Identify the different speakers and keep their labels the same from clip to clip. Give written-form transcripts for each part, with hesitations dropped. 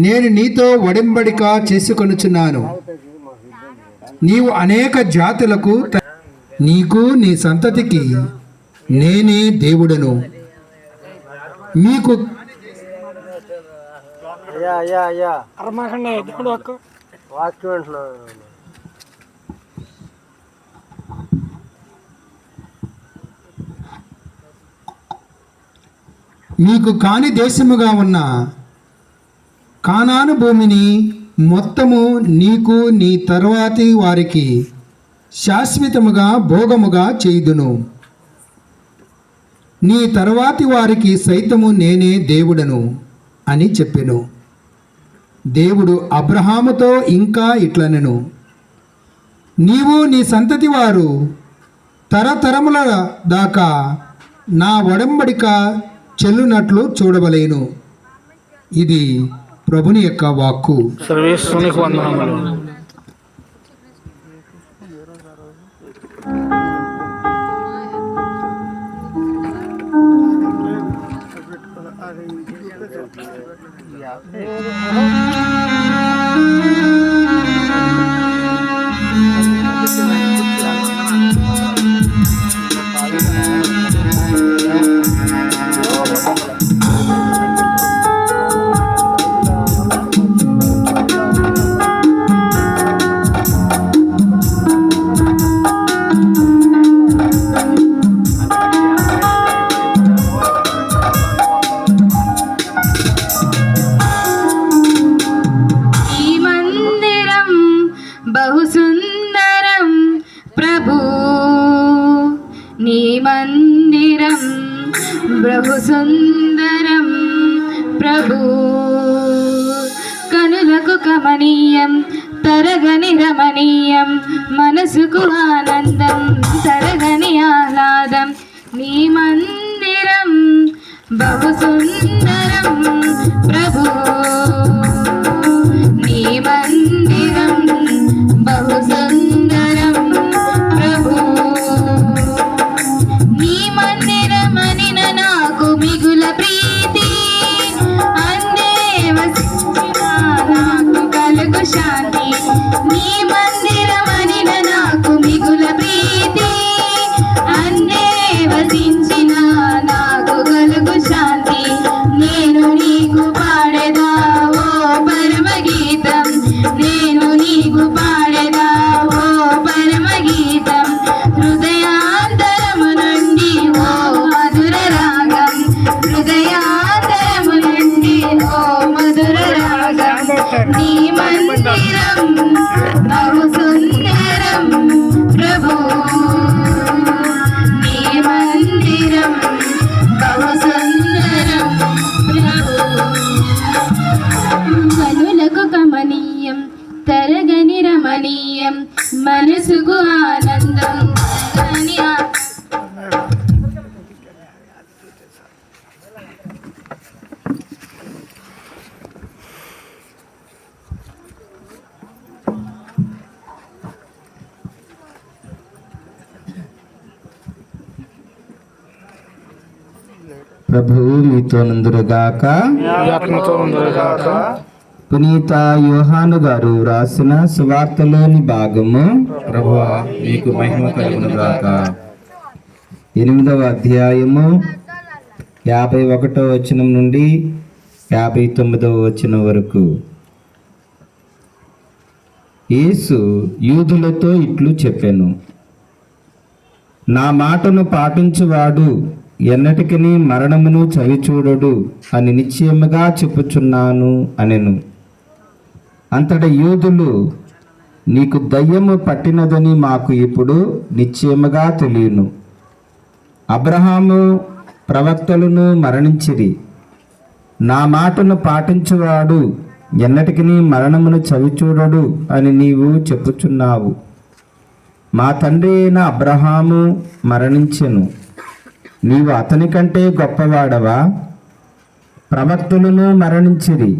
Speaker 1: నేను నీతో ఒడంబడిక చేసుకొనుచున్నాను. నీవు అనేక జాతులకు నీకు నీ సంతతికి నేనే దేవుడను. మీకు మీకు కాని దేశముగా ఉన్న కానాను భూమిని మొత్తము నీకు నీ తరువాతి వారికి శాశ్వతముగా భోగముగా చేయుదును. నీ తరువాతి వారికి సైతము నేనే దేవుడను అని చెప్పెను. దేవుడు అబ్రహాముతో ఇంకా ఇట్లనెను, నీవు నీ సంతతి వారు తరతరముల దాకా నా ఒడంబడిక చెల్లునట్లు చూడవలేను. ఇది ప్రభుని యొక్క వాక్కు.
Speaker 2: సర్వేశ్వరునికి వందనములు.
Speaker 3: సుందరం ప్రభు, కనులకు కమనీయం తరగని రమణీయం, మనసుకు ఆనందం తరగని ఆహ్లాదం. నీ మందిరం బహు సుందరం ప్రభు, నీ మందిరం బహు సుందరం ప్రభు. నీ మందిరమని నాకు మిగుల ప్రీతి, అందే వసించిన నాకు కలుగు శాంతి. నీ మందిరమని నాకు మిగుల ప్రీతి, అందే వసించిన నాకు కలుగు శాంతి. నేను నీకు పాడేదా ఓ పరమ గీతం, నేను నీకు పాడేదా ఓ పరమ గీతం. హృదయాంతరము నుండి ఓ మధుర రాగం, హృదయాంతరము నుండి ఓ మధుర రాగం. నీ మందిరం బహు సుందరం ప్రభు, నీ మందిరం బహు సుందరం ప్రభు. కనులకు కమనీయం తరగని రమణీయం, మనసుకు ఆనందం తరగని
Speaker 1: ప్రభువు మీతో నందురుగాక. పునీత యోహాను గారు రాసిన సువార్తలోని భాగము.
Speaker 4: ప్రభువా మీకు మహిమ కలుగునుగాక.
Speaker 1: 8వ అధ్యాయము 51వ వచనం నుండి 59వ వచనం వరకు. యేసు యూదులతో ఇట్లు చెప్పెను, నా మాటను పాటించువాడు ఎన్నటికీ మరణమును చవిచూడడు అని నిశ్చయముగా చెప్పుచున్నాను అనెను. అంతట యూదులు, నీకు దయ్యము పట్టినదని మాకు ఇప్పుడు నిశ్చయముగా తెలియను. అబ్రహాము ప్రవక్తలను మరణించిరి, నా మాటను పాటించువాడు ఎన్నటికీ మరణమును చవిచూడడు అని నీవు చెప్పుచున్నావు. మా తండ్రి అయిన అబ్రహాము మరణించెను, నీవు అతని కంటే గొప్పవాడవా? ప్రవక్తలను మరణించిరి,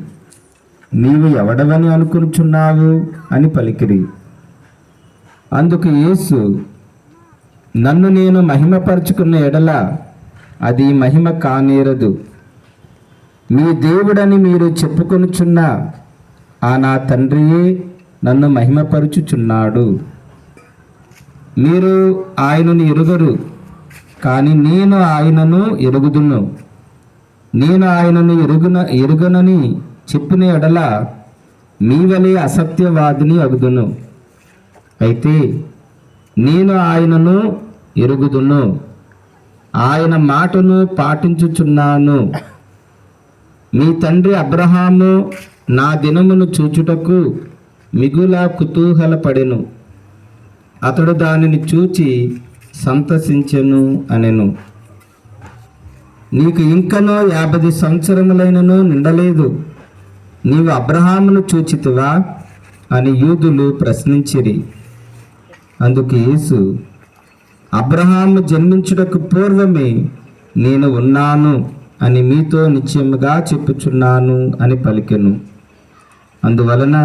Speaker 1: నీవు ఎవడవని అనుకునుచున్నావు అని పలికిరి. అందుకు యేసు, నన్ను నేను మహిమపరుచుకున్న ఎడల అది మహిమ కానేరదు. మీ దేవుడని మీరు చెప్పుకొనుచున్న ఆ నా తండ్రియే నన్ను మహిమపరుచుచున్నాడు. మీరు ఆయనను ఎరుగరు, కానీ నేను ఆయనను ఎరుగుదును. నేను ఆయనను ఎరుగనని చెప్పిన ఎడల మీ వలె అసత్యవాదిని అగుదును. అయితే నేను ఆయనను ఎరుగుదును, ఆయన మాటను పాటించుచున్నాను. మీ తండ్రి అబ్రహాము నా దినమును చూచుటకు మిగుల కుతూహలపడెను, అతడు దానిని చూచి సంతసించెను అనెను. నీకు ఇంకనో 50 సంవత్సరములైనను నిండలేదు, నీవు అబ్రహామును చూచితివా అని యూదులు ప్రశ్నించిరి. అందుకు యేసు, అబ్రహాము జన్మించుటకు పూర్వమే నేను ఉన్నాను అని మీతో నిశ్చయముగా చెప్పుచున్నాను అని పలికెను. అందువలన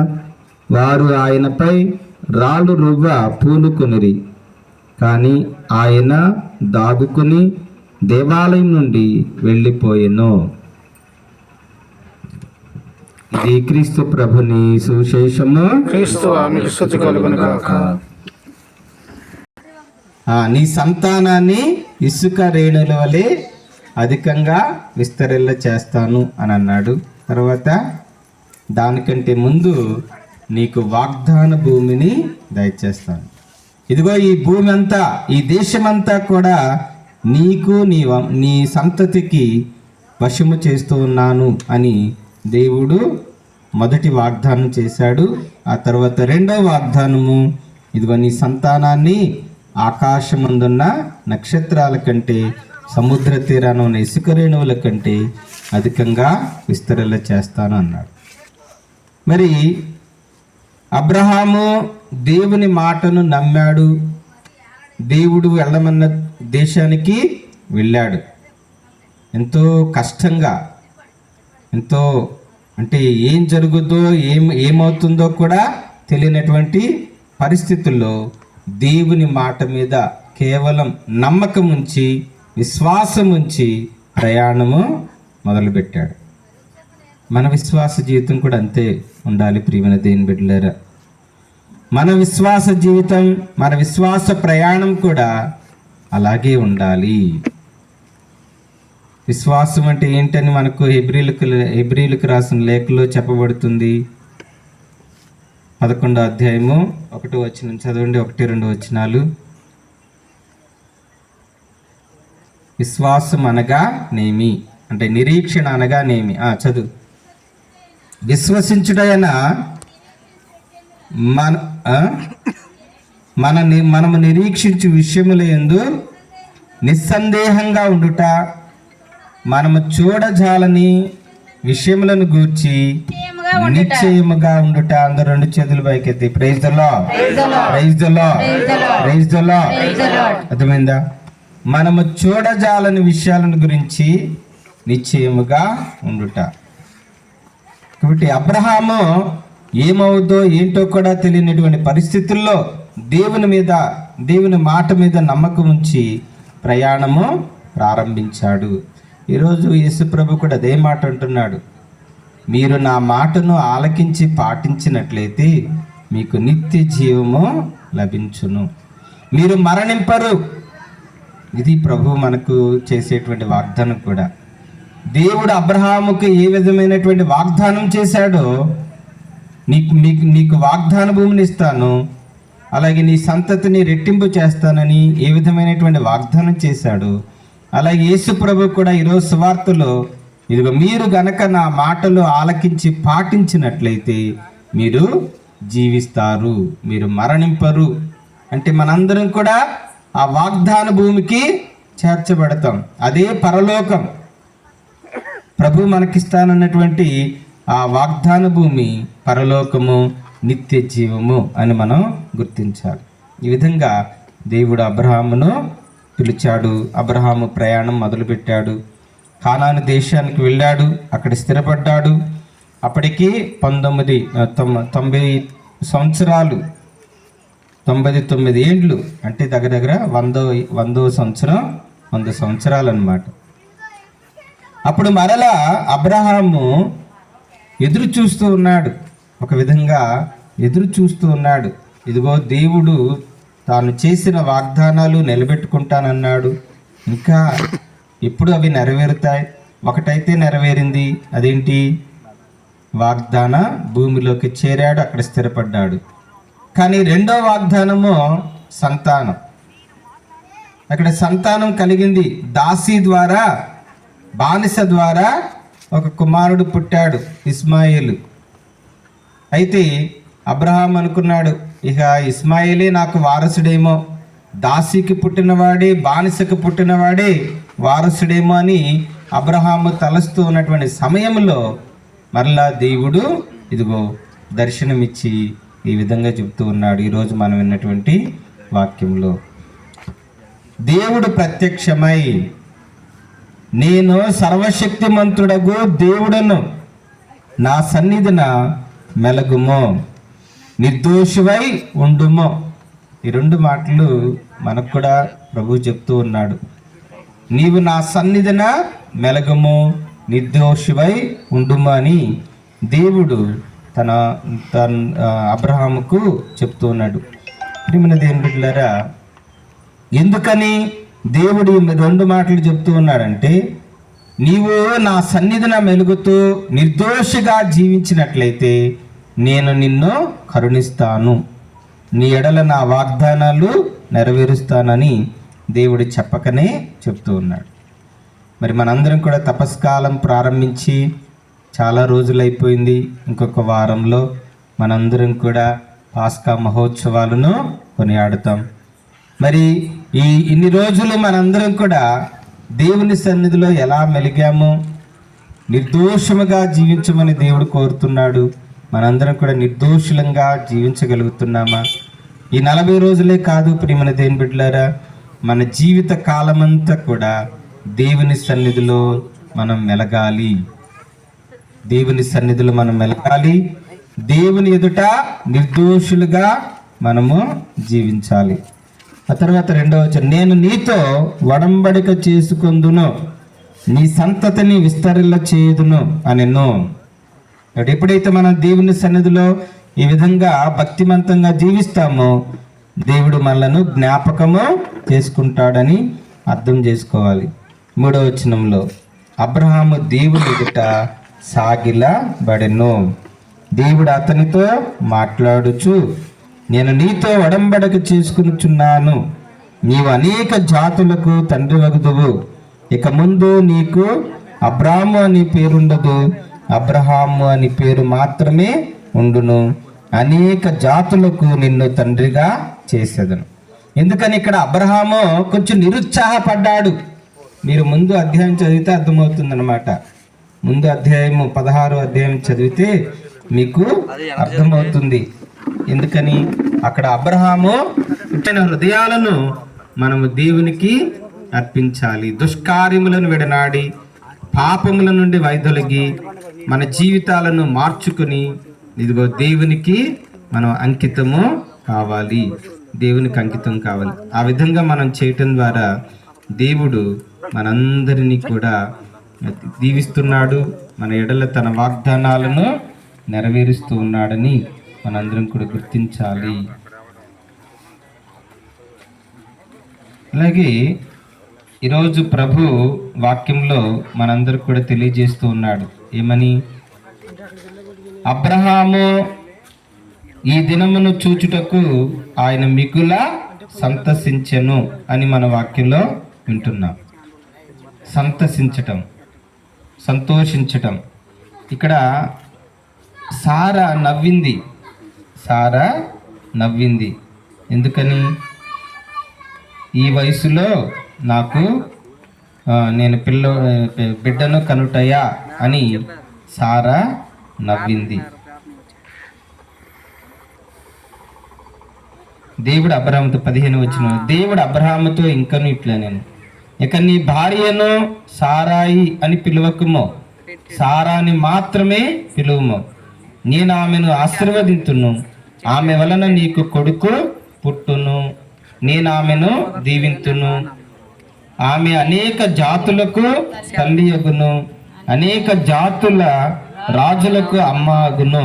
Speaker 1: వారు ఆయనపై రాళ్ళు రువ్వ పూనుకొనిరి. కానీ ఆయన దాగుకుని దేవాలయం నుండి వెళ్ళిపోయెను. ఇది క్రీస్తు ప్రభుని సువిశేషము.
Speaker 2: క్రీస్తు మీకు స్తుతి కలుగును గాక.
Speaker 1: నీ సంతానాన్ని ఇసుక రేణుల వలె అధికంగా విస్తరిల్ల చేస్తాను అని అన్నాడు. తర్వాత దానికంటే ముందు నీకు వాగ్దాన భూమిని దయచేస్తాను. ఇదిగో ఈ భూమి అంతా, ఈ దేశమంతా కూడా నీకు నీ సంతతికి వశము చేస్తూ ఉన్నాను అని దేవుడు మొదటి వాగ్దానం చేశాడు. ఆ తర్వాత రెండవ వాగ్దానము, ఇదిగో నీ సంతానాన్ని ఆకాశమందున్న నక్షత్రాల కంటే, సముద్ర తీరాన ఉన్న ఇసుక రేణువుల కంటే అధికంగా విస్తరణ చేస్తాను అన్నాడు. మరి అబ్రహాము దేవుని మాటను నమ్మాడు. దేవుడు వెళ్ళమన్న దేశానికి వెళ్ళాడు. ఎంతో కష్టంగా, ఎంతో అంటే ఏం జరుగుతుందో ఏమవుతుందో కూడా తెలియనటువంటి పరిస్థితుల్లో దేవుని మాట మీద కేవలం నమ్మకం ఉంచి, విశ్వాసం ఉంచి ప్రయాణము మొదలుపెట్టాడు. మన విశ్వాస జీవితం కూడా అంతే ఉండాలి ప్రియమైన దేవుని బిడ్డలారా. మన విశ్వాస జీవితం, మన విశ్వాస ప్రయాణం కూడా అలాగే ఉండాలి. విశ్వాసం అంటే ఏంటని మనకు హెబ్రీలకు రాసిన లేఖలో చెప్పబడుతుంది. 11వ అధ్యాయము 1వ వచనం చదవండి, 1-2 వచనాలు. విశ్వాసం అనగా నేమి అంటే నిరీక్షణ అనగా నేమి. చదువు. విశ్వసించుటైన మనము నిరీక్షించు విషయముల యందు నిస్సందేహంగా ఉండుట, మనము చూడజాలని విషయములను గూర్చి నిశ్చయముగా ఉండుట. అందరూ 2 చేతులు పైకెత్తి praise the lord, praise the lord, praise the lord. అర్థమైందా? మనము చూడజాలని విషయాలను గురించి నిశ్చయముగా ఉండుట. కాబట్టి అబ్రహాము ఏమవుతుందో ఏంటో కూడా తెలియనటువంటి పరిస్థితుల్లో దేవుని మాట మీద నమ్మకం ఉంచి ప్రయాణము ప్రారంభించాడు. ఈరోజు యేసుప్రభు కూడా అదే మాట అంటున్నాడు. మీరు నా మాటను ఆలకించి పాటించినట్లయితే మీకు నిత్య జీవము లభించును, మీరు మరణింపరు. ఇది ప్రభు మనకు చేసేటువంటి వాగ్దానం కూడా. దేవుడు అబ్రహాముకు ఏ విధమైనటువంటి వాగ్దానం చేశాడో, నీకు వాగ్దాన భూమిని ఇస్తాను, అలాగే నీ సంతతిని రెట్టింపు చేస్తానని ఏ విధమైనటువంటి వాగ్దానం చేశాడు, అలాగే యేసు ప్రభు కూడా ఈరోజు సువార్తలో ఇదిగో మీరు గనక నా మాటలు ఆలకించి పాటించినట్లయితే మీరు జీవిస్తారు, మీరు మరణింపరు. అంటే మనందరం కూడా ఆ వాగ్దాన భూమికి చేర్చబడతాం. అదే పరలోకం. ప్రభు మనకిస్తానన్నటువంటి ఆ వాగ్దాన భూమి పరలోకము, నిత్య జీవము అని మనం గుర్తించాలి. ఈ విధంగా దేవుడు అబ్రహామును పిలిచాడు. అబ్రహాము ప్రయాణం మొదలుపెట్టాడు. కానాను దేశానికి వెళ్ళాడు, అక్కడ స్థిరపడ్డాడు. అప్పటికి 90 సంవత్సరాలు, 99 ఏండ్లు, అంటే దగ్గర 100వ సంవత్సరం, 100 సంవత్సరాలు అన్నమాట. అప్పుడు మరలా అబ్రహాము ఎదురు చూస్తూ ఉన్నాడు, ఒక విధంగా ఎదురు చూస్తూ ఉన్నాడు. ఇదిగో దేవుడు తాను చేసిన వాగ్దానాలు నిలబెట్టుకుంటానన్నాడు, ఇంకా ఎప్పుడు అవి నెరవేరుతాయి? ఒకటైతే నెరవేరింది, అదేంటి? వాగ్దాన భూమిలోకి చేరాడు, అక్కడ స్థిరపడ్డాడు. కానీ రెండో వాగ్దానము సంతానం. అక్కడ సంతానం కలిగింది. దాసి ద్వారా, బానిస ద్వారా ఒక కుమారుడు పుట్టాడు, ఇస్మాయిలు. అయితే అబ్రహాం అనుకున్నాడు, ఇక ఇస్మాయిలే నాకు వారసుడేమో, దాసికి పుట్టినవాడే, బానిసకు పుట్టినవాడే వారసుడేమో అని అబ్రహాము తలస్తూ ఉన్నటువంటి సమయంలో మరలా దేవుడు ఇదిగో దర్శనమిచ్చి ఈ విధంగా చెప్తూ ఉన్నాడు. ఈరోజు మనం విన్నటువంటి వాక్యంలో దేవుడు ప్రత్యక్షమై, నేను సర్వశక్తిమంతుడగు దేవుడను, నా సన్నిధిన మెలగుమో, నిర్దోషివై ఉండుమో. ఈ రెండు మాటలు మనకు కూడా ప్రభు చెప్తూ ఉన్నాడు. నీవు నా సన్నిధిన మెలగుము, నిర్దోషివై ఉండుము అని దేవుడు తన అబ్రహాముకు చెప్తూ ఉన్నాడు. ప్రియమైన దేవుని బిడ్డలారా, ఎందుకని దేవుడు రెండు మాటలు చెప్తూ ఉన్నాడంటే, నీవు నా సన్నిధిన మెలుగుతూ నిర్దోషిగా జీవించినట్లయితే నేను నిన్ను కరుణిస్తాను, నీ ఎడల నా వాగ్దానాలు నెరవేరుస్తానని దేవుడు చెప్పకనే చెప్తూ ఉన్నాడు. మరి మనందరం కూడా తపస్కాలం ప్రారంభించి చాలా రోజులైపోయింది. ఇంకొక వారంలో మనందరం కూడా పాస్కా మహోత్సవాలను కొనియాడుతాం. మరి ఇన్ని రోజులు మనందరం కూడా దేవుని సన్నిధిలో ఎలా మెలిగామో, నిర్దోషముగా జీవించమని దేవుడు కోరుతున్నాడు. మనందరం కూడా నిర్దోషులంగా జీవించగలుగుతున్నామా? ఈ 40 రోజులే కాదు ప్రియమైన దేవుని బిడ్డలారా, మన జీవిత కాలమంతా కూడా దేవుని సన్నిధిలో మనం మెలగాలి. దేవుని సన్నిధిలో మనం మెలగాలి. దేవుని ఎదుట నిర్దోషులుగా మనము జీవించాలి. ఆ తర్వాత 2వ వచనం, నేను నీతో ఒడంబడిక చేసుకొందును, నీ సంతతిని విస్తరిల్ల చేయుదును అనెను. ఎప్పుడైతే మనం దేవుని సన్నిధిలో ఈ విధంగా భక్తిమంతంగా జీవిస్తామో దేవుడు మనలను జ్ఞాపకము చేసుకుంటాడని అర్థం చేసుకోవాలి. 3వ వచనంలో, అబ్రహాము దేవుని ఎదుట సాగిలబడెను. దేవుడు అతనితో మాట్లాడుచు, నేను నీతో ఒడంబడిక చేసుకునిచున్నాను, నీవు అనేక జాతులకు తండ్రి వగుదువు, ఇక ముందు నీకు అబ్రాము అని పేరుండదు, అబ్రహాము అని పేరు మాత్రమే ఉండును, అనేక జాతులకు నిన్ను తండ్రిగా చేసేదను. ఎందుకని ఇక్కడ అబ్రహాము కొంచెం నిరుత్సాహపడ్డాడు. మీరు ముందు అధ్యాయం చదివితే అర్థమవుతుందన్నమాట. ముందు అధ్యాయము 16వ అధ్యాయం చదివితే మీకు అర్థమవుతుంది. ఎందుకని అక్కడ అబ్రహాము పుట్టిన హృదయాలను మనము దేవునికి అర్పించాలి. దుష్కార్యములను విడనాడి పాపముల నుండి వైదొలగి మన జీవితాలను మార్చుకుని ఇదిగో దేవునికి మనం అంకితము కావాలి. దేవునికి అంకితం కావాలి. ఆ విధంగా మనం చేయటం ద్వారా దేవుడు మనందరినీ కూడా దీవిస్తున్నాడు, మన ఎడల తన వాగ్దానాలను నెరవేరుస్తూ ఉన్నాడని మనందరం కూడా గుర్తించాలి. అలాగే ఈరోజు ప్రభు వాక్యంలో మనందరికి కూడా తెలియజేస్తూ ఉన్నాడు. ఏమని? అబ్రహాము ఈ దినమును చూచుటకు ఆయన మిగుల సంతసించెను అని మన వాక్యంలో వింటున్నాం. సంతసించటం, సంతోషించటం. ఇక్కడ సారా నవ్వింది. సారా నవ్వింది. ఎందుకని? ఈ వయసులో నాకు నేను బిడ్డను కనుటయా అని సారా నవ్వింది. దేవుడు అబ్రహాముతో 15 వచ్చిన దేవుడు అబ్రహాముతో ఇంకను ఇట్లా, నేను ఇక నీ భార్యను సారాయి అని పిలువకుమో, సారాని మాత్రమే పిలువము, నేను ఆమెను ఆశీర్వదింతును, ఆమె వలన నీకు కొడుకు పుట్టును, నేను ఆమెను దీవింతును, ఆమె అనేక జాతులకు తల్లి యొగును, అనేక జాతుల రాజులకు అమ్మ అగును.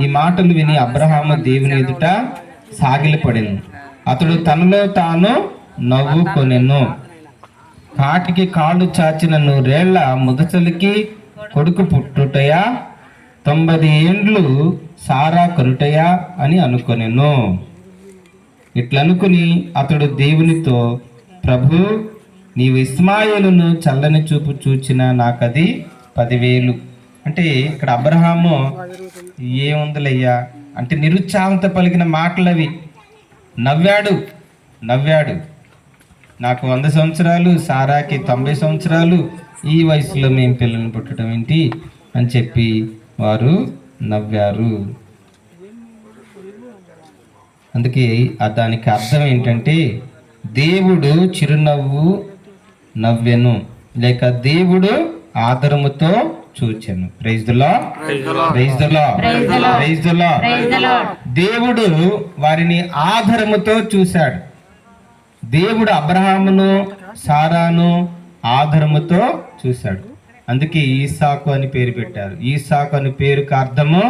Speaker 1: ఈ మాటలు విని అబ్రహాము దేవుని ఎదుట సాగిలపడెను. అతడు తనలో తాను నవ్వుకొనెను. కాటికి కాళ్ళు చాచిన 100 ఏళ్ల ముదసలికి కొడుకు పుట్టుటయా, 90 ఏండ్లు సారా కనుటయా అని అనుకొనెను. ఇట్లనుకుని అతడు దేవునితో, ప్రభు, నీవు ఇస్మాయిలును చల్లని చూపు చూచిన నాకది 10,000. అంటే ఇక్కడ అబ్రహాము ఏముందిలయ్యా అంటే నిరుత్సాహంతో పలికిన మాటలవి. నవ్వాడు. నాకు 100 సంవత్సరాలు, సారాకి 90 సంవత్సరాలు, ఈ వయసులో మేము పిల్లల్ని పుట్టడం ఏంటి అని చెప్పి వారు నవ్వారు. అందుకే దానికి అర్థం ఏంటంటే దేవుడు చిరునవ్వు నవ్వెను, లేక దేవుడు ఆదరముతో చూచెను. Praise the lord, praise the lord, praise the lord. దేవుడు వారిని ఆదరముతో చూశాడు. దేవుడు అబ్రహామును సారాను ఆదరముతో చూశాడు. అందుకే ఈసాకు అని పేరు పెట్టారు. ఈసాకు అని పేరుకు అర్థము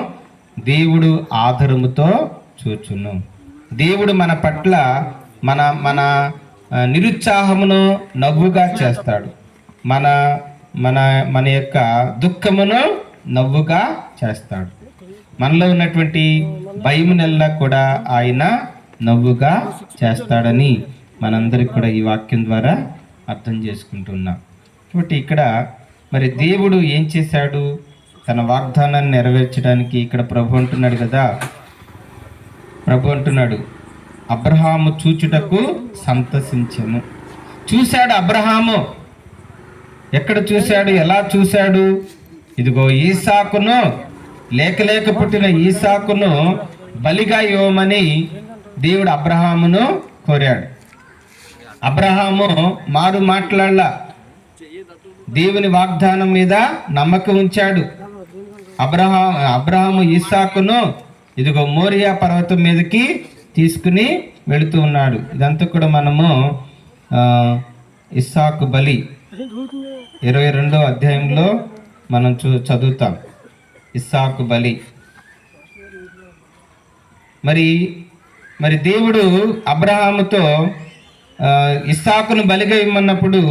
Speaker 1: దేవుడు ఆదరముతో చూచును. దేవుడు మన పట్ల మన నిరుత్సాహమును నవ్వుగా చేస్తాడు. మన మన మన యొక్క దుఃఖమును నవ్వుగా చేస్తాడు. మనలో ఉన్నటువంటి భయమునెల్లా కూడా ఆయన నవ్వుగా చేస్తాడని మనందరికి కూడా ఈ వాక్యం ద్వారా అర్థం చేసుకుంటున్నాం. కాబట్టి ఇక్కడ మరి దేవుడు ఏం చేశాడు? తన వాగ్దానాన్ని నెరవేర్చడానికి ఇక్కడ ప్రభు అంటున్నాడు కదా, ప్రభు అంటున్నాడు అబ్రహాము చూచుటకు సంతసించెను. చూశాడు అబ్రహాము. ఎక్కడ చూశాడు? ఎలా చూశాడు? ఇదిగో ఈసాకును, లేక పుట్టిన ఈసాకును బలిగా ఇవ్వమని దేవుడు అబ్రహామును కోరాడు. అబ్రహాము మారు మాట్లాడలా, దేవుని వాగ్దానం మీద నమ్మకం ఉంచాడు. అబ్రహాము ఈసాకును ఇదిగో మోరియా పర్వతం మీదకి తీసుకుని వెళుతూ ఉన్నాడు. ఇదంతా కూడా మనము ఇస్సాకు బలి 22వ అధ్యాయంలో మనం చదువుతాం. ఇస్సాకు బలి. మరి దేవుడు అబ్రహాముతో ఇస్సాకును బలిగా ఇమ్మన్నప్పుడు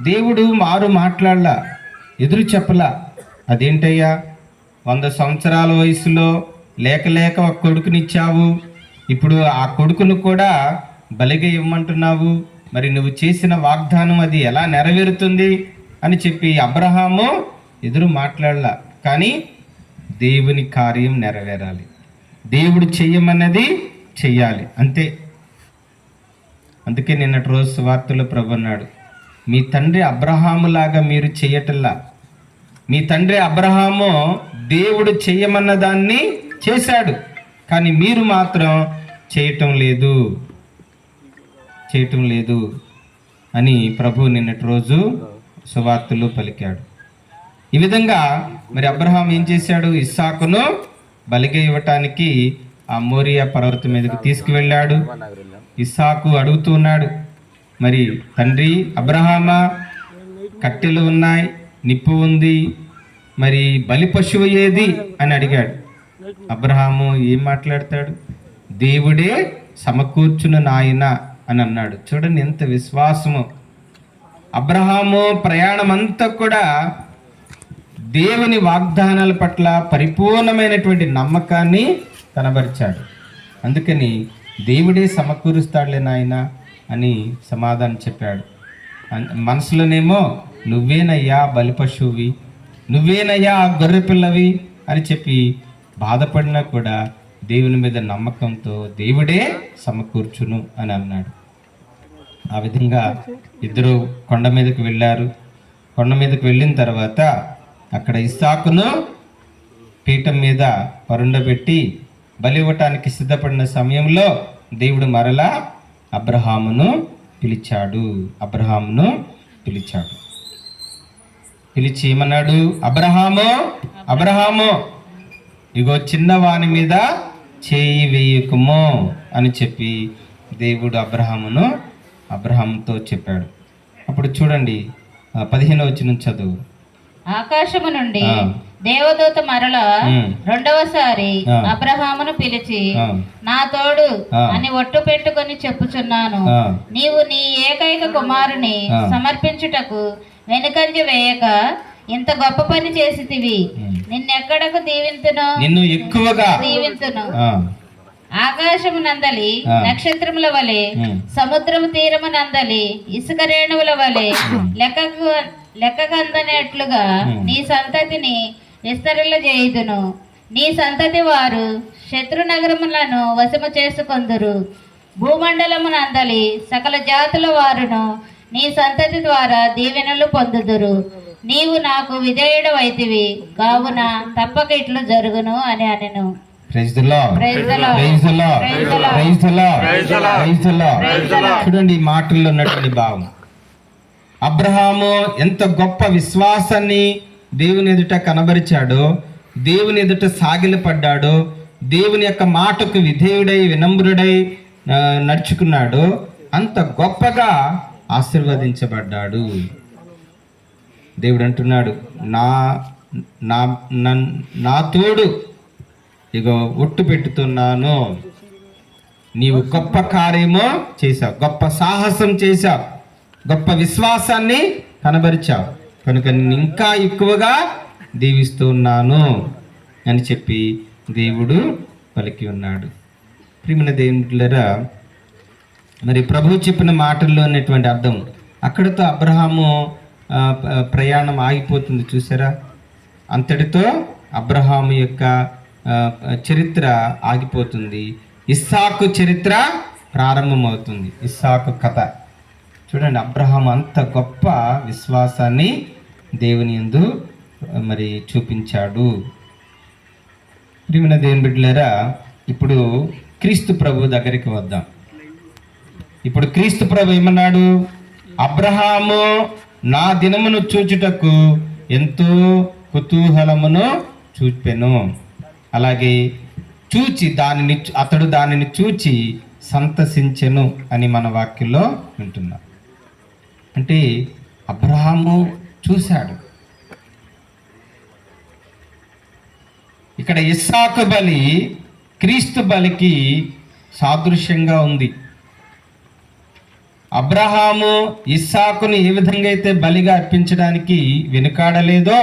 Speaker 1: దేవుడు మారు మాట్లాడలా, ఎదురు చెప్పలా. అదేంటయ్యా, 100 సంవత్సరాల వయసులో లేక ఒక కొడుకునిచ్చావు, ఇప్పుడు ఆ కొడుకును కూడా బలిగా ఇవ్వమంటున్నావు, మరి నువ్వు చేసిన వాగ్దానం అది ఎలా నెరవేరుతుంది అని చెప్పి అబ్రహాము ఎదురు మాట్లాడలా. కానీ దేవుని కార్యం నెరవేరాలి, దేవుడు చెయ్యమన్నది చెయ్యాలి, అంతే. అందుకే నిన్నటి రోజు సువార్తలో ప్రభు అన్నాడు, మీ తండ్రి అబ్రహాములాగా మీరు చెయ్యటల్లా. మీ తండ్రి అబ్రహాము దేవుడు చెయ్యమన్న దాన్ని చేశాడు, కానీ మీరు మాత్రం చేయటం లేదు అని ప్రభు నిన్నటి రోజు సువార్తలో పలికాడు. ఈ విధంగా మరి అబ్రహాం ఏం చేశాడు? ఇస్సాకును బలిగా ఇవ్వటానికి ఆ మోరియా పర్వతం మీదకి తీసుకువెళ్ళాడు. ఇస్సాకు అడుగుతున్నాడు, మరి తండ్రి అబ్రహామా, కట్టెలు ఉన్నాయి, నిప్పు ఉంది, మరి బలి పశువు ఏది అని అడిగాడు. అబ్రహాము ఏం మాట్లాడతాడు? దేవుడే సమకూర్చును నాయన అని అన్నాడు. చూడండి ఎంత విశ్వాసము. అబ్రహాము ప్రయాణం అంతా కూడా దేవుని వాగ్దానాల పట్ల పరిపూర్ణమైనటువంటి నమ్మకాన్ని కనబరిచాడు. అందుకని దేవుడే సమకూరుస్తాడులే నాయన అని సమాధానం చెప్పాడు. మనసులోనేమో నువ్వేనయ్యా బలి పశువువి, నువ్వేనయ్యా గొర్రె పిల్లవి అని చెప్పి బాధపడినా కూడా దేవుని మీద నమ్మకంతో దేవుడే సమకూర్చును అని అన్నాడు. ఆ విధంగా ఇద్దరు కొండ మీదకి వెళ్ళారు. కొండ మీదకి వెళ్ళిన తర్వాత అక్కడ ఇస్సాకును పీఠం మీద పరుండబెట్టి బలి ఇవ్వటానికి సిద్ధపడిన సమయంలో దేవుడు మరలా అబ్రహామును పిలిచాడు. పిలిచి ఏమన్నాడు? అబ్రహాము, ఇగో చిన్నవాని మీద చేయి వేయకుము అని చెప్పి దేవుడు అబ్రహాముతో చెప్పాడు. అప్పుడు చూడండి 15వ వచనం చదువు.
Speaker 5: ఆకాశము నుండి
Speaker 1: ఆ.
Speaker 5: దేవదూత మరల
Speaker 1: ఉమ్.
Speaker 5: రెండవసారి
Speaker 1: ఆ.
Speaker 5: అబ్రహామును పిలిచి
Speaker 1: ఆ.
Speaker 5: నా తోడు
Speaker 1: ఆ.
Speaker 5: అని ఒట్టు పెట్టుకొని చెప్పుచున్నాను,
Speaker 1: ఆ.
Speaker 5: నీవు నీ ఏకైక కుమారుని
Speaker 1: ఆ.
Speaker 5: సమర్పించుటకు వెనుకంజ వేయక ఇంత గొప్ప పని చేసితివి. నిన్నెక్కడకు దీవింతును
Speaker 1: నిన్ను ఎక్కువగా
Speaker 5: దీవింతును.
Speaker 1: ఆ,
Speaker 5: ఆకాశము నందలి
Speaker 1: ఆ.
Speaker 5: నక్షత్రముల వలె
Speaker 1: ఉమ్.
Speaker 5: సముద్రము తీరము నందలి ఇసుక రేణువుల వలె లెక్కకందనట్లుగా
Speaker 1: ఉమ్.
Speaker 5: నీ సంతతిని విస్తరిల్ల చేయుదును. నీ సంతతి వారు శత్రు నగరములను వశము చేసుకొందురు. భూమండలము నందలి సకల జాతుల వారును నీ సంతతి ద్వారా దీవెనలు పొందుదురు. నీవు నాకు విధేయుడవైతివి కావున తప్పక ఇట్లు జరుగును అని అనెను.
Speaker 1: Praise the Lord.
Speaker 5: Praise the Lord.
Speaker 1: Praise the Lord.
Speaker 5: Praise the Lord.
Speaker 1: Praise the Lord.
Speaker 2: Praise the Lord.
Speaker 1: Praise the Lord.
Speaker 5: Praise the Lord.
Speaker 1: చూడండి ఈ మాటల్లో ఉన్నటువంటి భావం. అబ్రహాము ఎంత గొప్ప విశ్వాసాన్ని దేవుని ఎదుట కనబరిచాడో, దేవుని ఎదుట సాగిలపడ్డాడో, దేవుని యొక్క మాటకు విధేయుడై వినమ్రుడై నడుచుకున్నాడో అంత గొప్పగా ఆశీర్వదించబడ్డాడు. దేవుడు అంటున్నాడు, నా నా నా తోడు ఇగో ఒట్టు పెట్టుతున్నాను. నీవు గొప్ప కార్యమో చేశావు, గొప్ప సాహసం చేశావు, గొప్ప విశ్వాసాన్ని కనబరిచావు, కనుక నేను ఇంకా ఎక్కువగా దీవిస్తున్నాను అని చెప్పి దేవుడు పలికి ఉన్నాడు. ప్రియమైన దేవునిలరా, మరి ప్రభువు చెప్పిన మాటల్లో ఉన్నటువంటి అర్థం అక్కడితో అబ్రహాము ప్రయాణం ఆగిపోతుంది. చూసారా, అంతటితో అబ్రహాము యొక్క చరిత్ర ఆగిపోతుంది. ఇస్సాకు చరిత్ర ప్రారంభమవుతుంది. ఇస్సాకు కథ చూడండి. అబ్రహాము అంత గొప్ప విశ్వాసాన్ని దేవుని యందు మరి చూపించాడు. ప్రియమైన దేవుని బిడ్డలారా, ఇప్పుడు క్రీస్తు ప్రభు దగ్గరికి వద్దాం. ఇప్పుడు క్రీస్తు ప్రభు ఏమన్నాడు? అబ్రహాము నా దినమును చూచుటకు ఎంతో కుతూహలమును చూపెను, అలాగే చూచి అతడు దానిని చూచి సంతసించెను అని మన వాక్యంలో వింటున్నాం. అంటే అబ్రహాము చూశాడు. ఇక్కడ ఇస్సాకు బలి క్రీస్తు బలికి సాదృశ్యంగా ఉంది. అబ్రహాము ఇస్సాకును ఏ విధంగా అయితే బలిగా అర్పించడానికి వెనుకాడలేదో,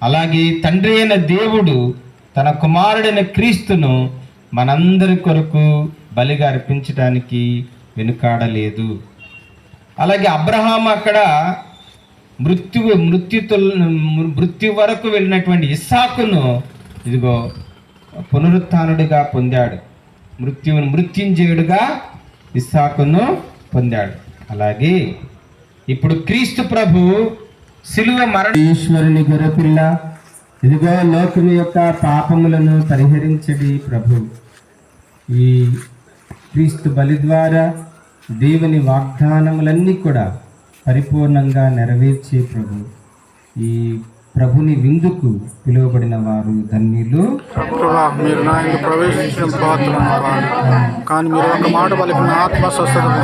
Speaker 1: అలాగే తండ్రి అయిన దేవుడు తన కుమారుడైన క్రీస్తును మనందరి కొరకు బలిగా అర్పించడానికి వెనుకాడలేదు. అలాగే అబ్రహాము అక్కడ మృత్యు వరకు వెళ్ళినటువంటి ఇస్సాకును ఇదిగో పునరుత్థానుడిగా పొందాడు. మృత్యుంజయుడిగా ఇస్సాకును పొందాడు. అలాగే ఇప్పుడు క్రీస్తు ప్రభు సిలువ ఈశ్వరుని గొర్రెపిల్ల, ఇదిగో లోకము యొక్క పాపములను పరిహరించడి ప్రభు. ఈ క్రీస్తు బలి ద్వారా దేవుని వాగ్దానములన్నీ కూడా పరిపూర్ణంగా నెరవేర్చే ప్రభు. ఈ ప్రభుని విందుకు పిలువబడిన వారు ధన్యులు.
Speaker 2: ప్రభా, మీరు నా ఇందు ప్రవేశించిన పాత్రను కాదు, కానీ మీరు ఒక మాట పలికిన ఆత్మ స్వస్థత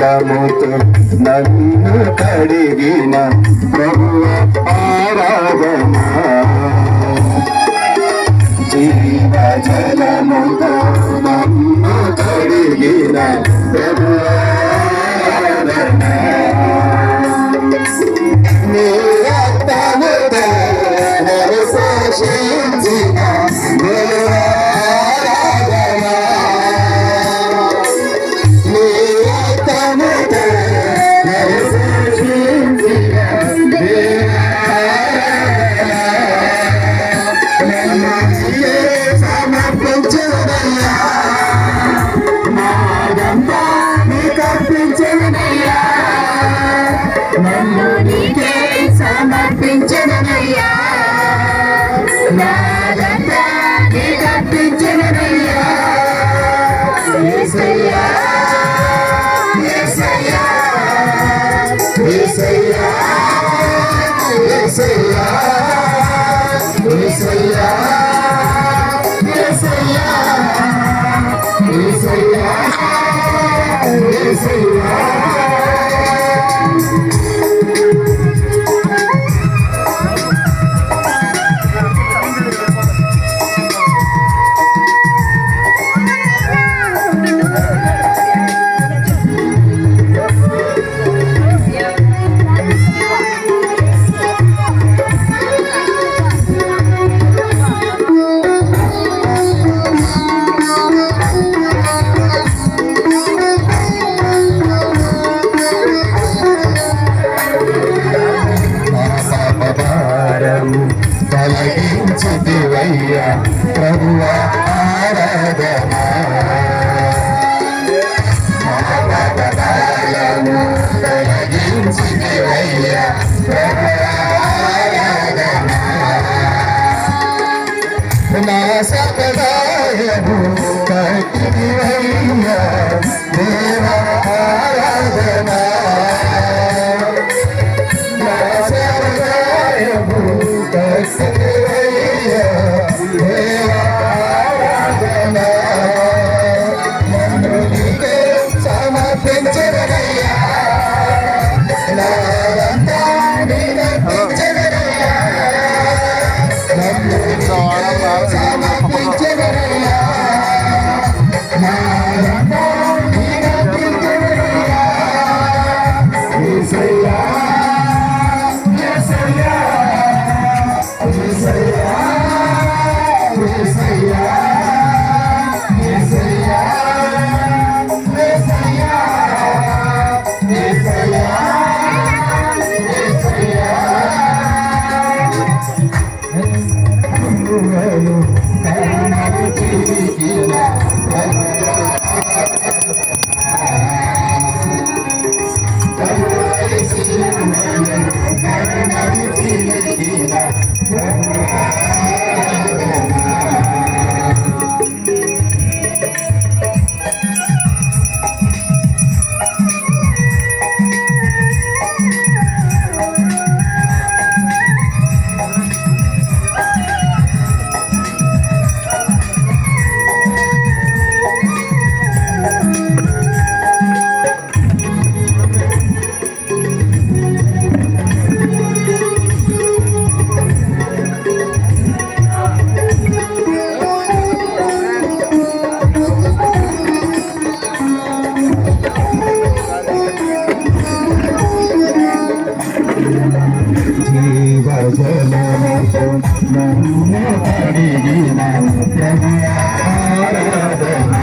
Speaker 6: జలముతో నన్ను కడిగిన ప్రభువా ఆరాధన జీవ జలముతో నన్ను కడిగిన ప్రభువా ఆరాధన నీ రక్తముతో నన్ను శోషించిన ప్రభువా ఆరాధన నీ రక్తముతో నన్ను శోషించిన ప్రభువా ఆరాధన సమర్పించుదయ్యా నాదంతా నీకర్పించుదయ్యా నన్ను నీకే సమర్పించుదయ్యా నాదంతా నీకర్పించుదయ్యా యేసయ్యా యేసయ్యా యేసయ్యా యేసయ్యా యేసయ్యా తొలగించితివయ్యా ప్రభువా ఆరాధన పాపభారము తొలగించితివయ్యా ప్రభువా ఆరాధన నా సకదాయము కట్టివయ్యా దేవా ఆరాధన నా సకదాయము కట్టివయ్యా దేవా ఆరాధన నన్ను నీకే సమర్పించుదయ్యా నాదంతా నీకర్పించుదయ్యా నన్ను నీకే సమర్పించుదయ్యా నాదంతా నీకర్పించుదయ్యా యేసయ్యా యేసయ్యా యేసయ్యా యేసయ్యా యేసయ్యా యేసయ్యా యేసయ్యా యేసయ్యా ప్రభువును కరుణను చిలికిన కరుణను చిలికిన జీవజలముతో నన్ను కడిగిన ప్రభువా ఆరాధన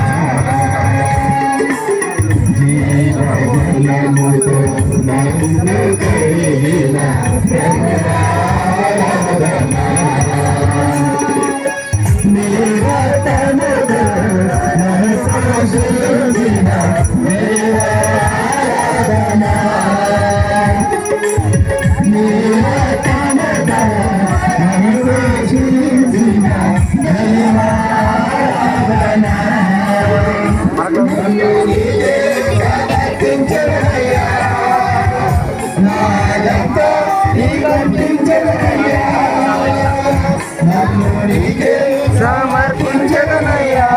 Speaker 6: జీవజలముతో నన్ను కడిగిన ప్రభువా ఆరాధన నీ రక్తముతో నన్ను శోషించిన ప్రభువా ఆరాధన నీ రక్తముతో నన్ను శోషించిన ప్రభువా ఆరాధన నన్ను నీకే సమర్పించుదయ్యా నాదంతా నీకర్పించుదయ్యా నన్ను నీకే సమర్పించుదయ్యా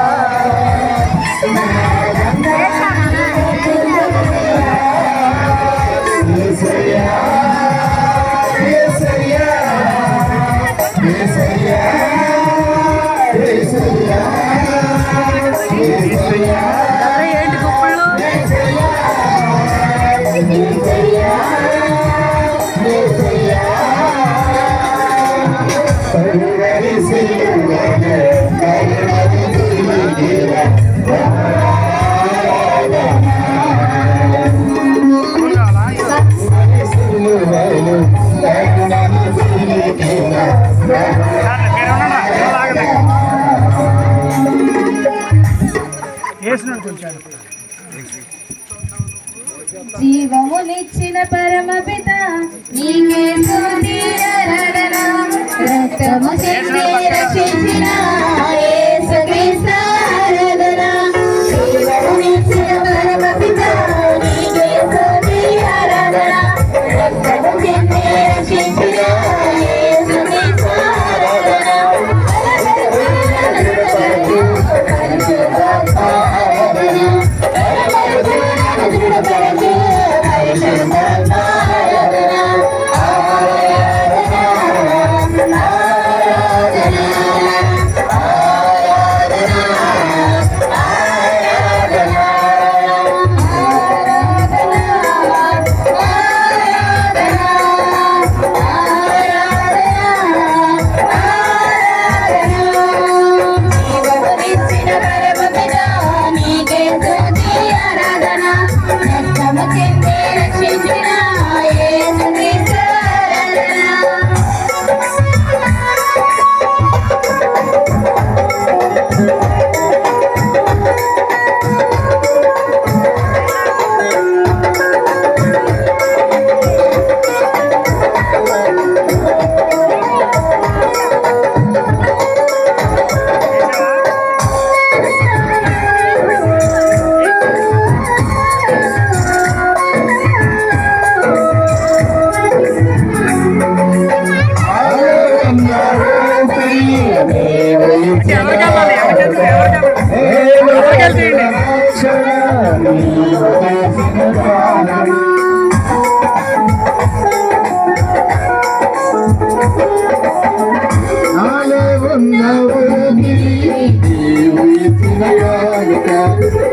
Speaker 3: జీవమునిచ్చిన పరమపిత నీకే స్తుతి ఆరాధన రక్తము చెంది రక్షించిన యేసుక్రీస్తు ఆరాధన జీవమునిచ్చిన పరమపిత నీకే స్తుతి ఆరాధన రక్తము చెంది రక్షించిన యేసుక్రీస్తు ఆరాధన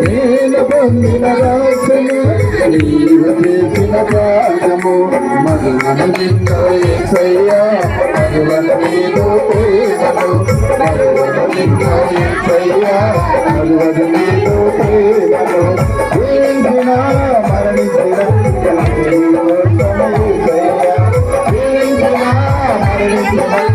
Speaker 6: నేను పొందిన రాశను నీవు చేసిన కార్యము మధువన నిన్ను యేసయ్యా మధువన నీదు ప్రేమను మధువన నిన్ను యేసయ్యా మధువన నీదు ప్రేమను జీవించిన మరణించిన యేసయ్యా జీవించిన మరణించిన